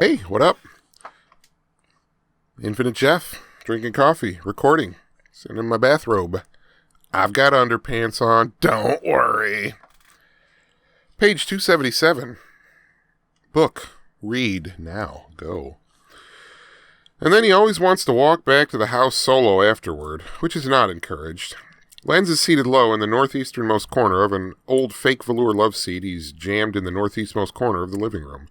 Hey, what up? Infinite Jeff, drinking coffee, recording, sitting in my bathrobe. I've got underpants on, don't worry. Page 277. Book, read, now, go. And then he always wants to walk back to the house solo afterward, which is not encouraged. Lenz is seated low in the northeasternmost corner of an old fake velour love seat he's jammed in the northeastmost corner of the living room.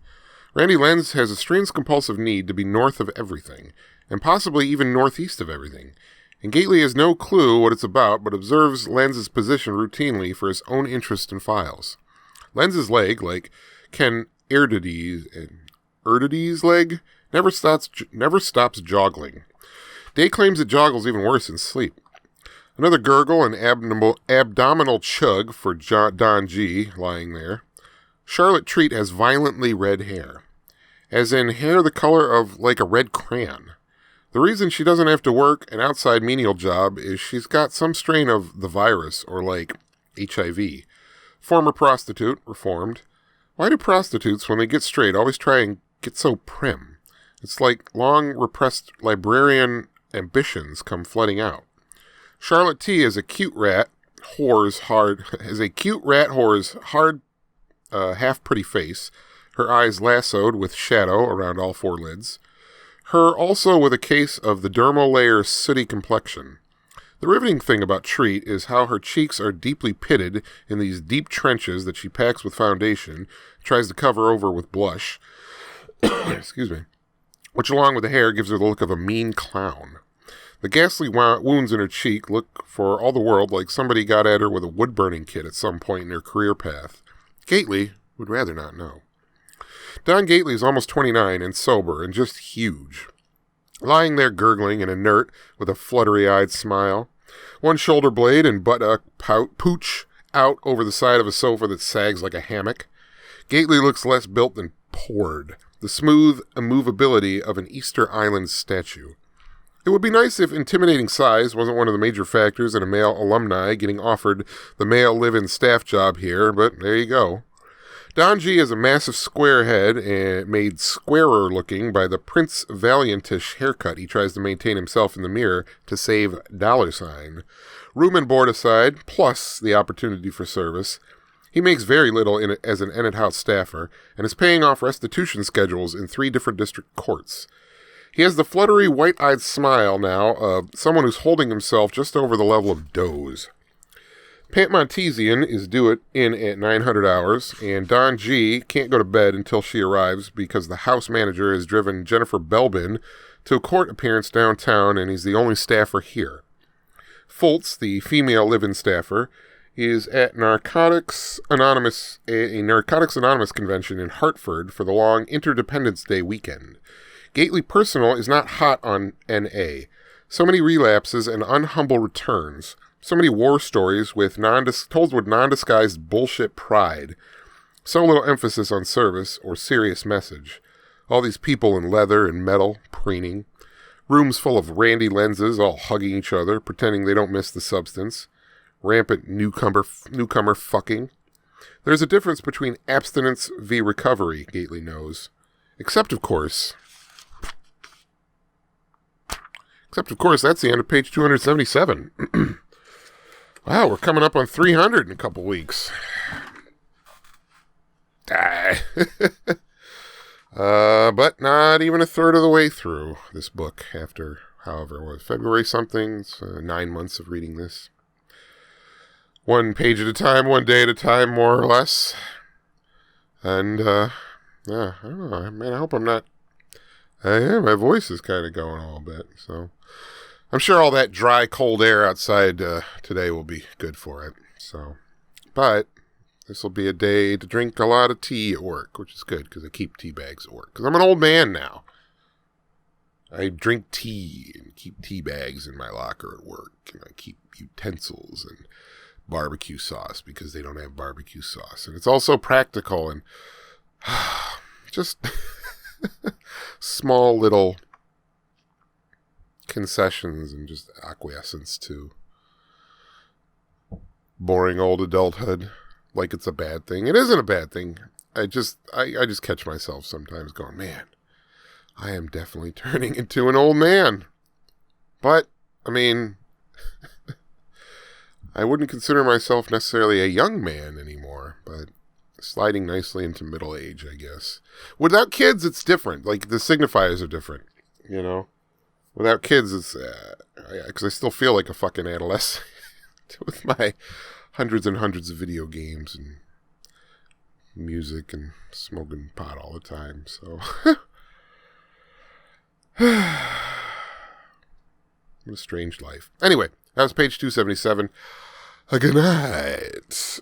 Randy Lenz has a strange compulsive need to be north of everything, and possibly even northeast of everything. And Gately has no clue what it's about, but observes Lenz's position routinely for his own interest and files. Lenz's leg, like Ken Erdidy's leg, never stops joggling. Day claims it joggles even worse in sleep. Another gurgle and abdominal chug for Donji lying there. Charlotte Treat has violently red hair. As in hair the color of like a red crayon. The reason she doesn't have to work an outside menial job is she's got some strain of the virus, or like HIV. Former prostitute, reformed. Why do prostitutes, when they get straight, always try and get so prim? It's like long repressed librarian ambitions come flooding out. Charlotte T is a cute rat whore's hard half pretty face, her eyes lassoed with shadow around all four lids. Her also with a case of the dermal layer sooty complexion. The riveting thing about Treat is how her cheeks are deeply pitted in these deep trenches that she packs with foundation, tries to cover over with blush, excuse me, which along with the hair gives her the look of a mean clown. The ghastly wounds in her cheek look for all the world like somebody got at her with a wood-burning kit at some point in her career path. Gately would rather not know. Don Gately is almost 29 and sober and just huge. Lying there gurgling and inert with a fluttery-eyed smile. One shoulder blade and buttock pooch out over the side of a sofa that sags like a hammock. Gately looks less built than poured, the smooth immovability of an Easter Island statue. It would be nice if intimidating size wasn't one of the major factors in a male alumni getting offered the male live-in staff job here, but there you go. Donji has a massive square head and made squarer looking by the Prince Valiantish haircut he tries to maintain himself in the mirror to save $. Room and board aside, plus the opportunity for service, he makes very little in it as an Enid House staffer and is paying off restitution schedules in 3 different district courts. He has the fluttery, white-eyed smile now of someone who's holding himself just over the level of doze. Pat Montesian is due in at 900 hours, and Don G can't go to bed until she arrives because the house manager has driven Jennifer Belbin to a court appearance downtown, and he's the only staffer here. Fultz, the female live-in staffer, is at Narcotics Anonymous convention in Hartford for the long Interdependence Day weekend. Gately Personal is not hot on N.A. So many relapses and unhumble returns. So many war stories told with non-disguised bullshit pride. So little emphasis on service or serious message. All these people in leather and metal, preening. Rooms full of Randy Lenzes all hugging each other, pretending they don't miss the substance. Rampant newcomer fucking. There's a difference between abstinence v. recovery, Gately knows. Except, of course, that's the end of page 277. Wow, we're coming up on 300 in a couple weeks. But not even a third of the way through this book after, however, it was February something. It's 9 months of reading this. 1 page at a time, 1 day at a time, more or less. And, I don't know, man, I hope I'm not... my voice is kind of going a little bit, so... I'm sure all that dry, cold air outside today will be good for it. So, but this will be a day to drink a lot of tea at work, which is good because I keep tea bags at work. Because I'm an old man now. I drink tea and keep tea bags in my locker at work. And I keep utensils and barbecue sauce because they don't have barbecue sauce. And it's also practical and just small little concessions and just acquiescence to boring old adulthood like it's a bad thing. It isn't a bad thing. I just catch myself sometimes going, man, I am definitely turning into an old man. But, I mean, I wouldn't consider myself necessarily a young man anymore, but sliding nicely into middle age, I guess. Without kids, it's different. Like, the signifiers are different, you know? Without kids, it's, because I still feel like a fucking adolescent with my hundreds and hundreds of video games and music and smoking pot all the time, so. What a strange life. Anyway, that was page 277. Good night.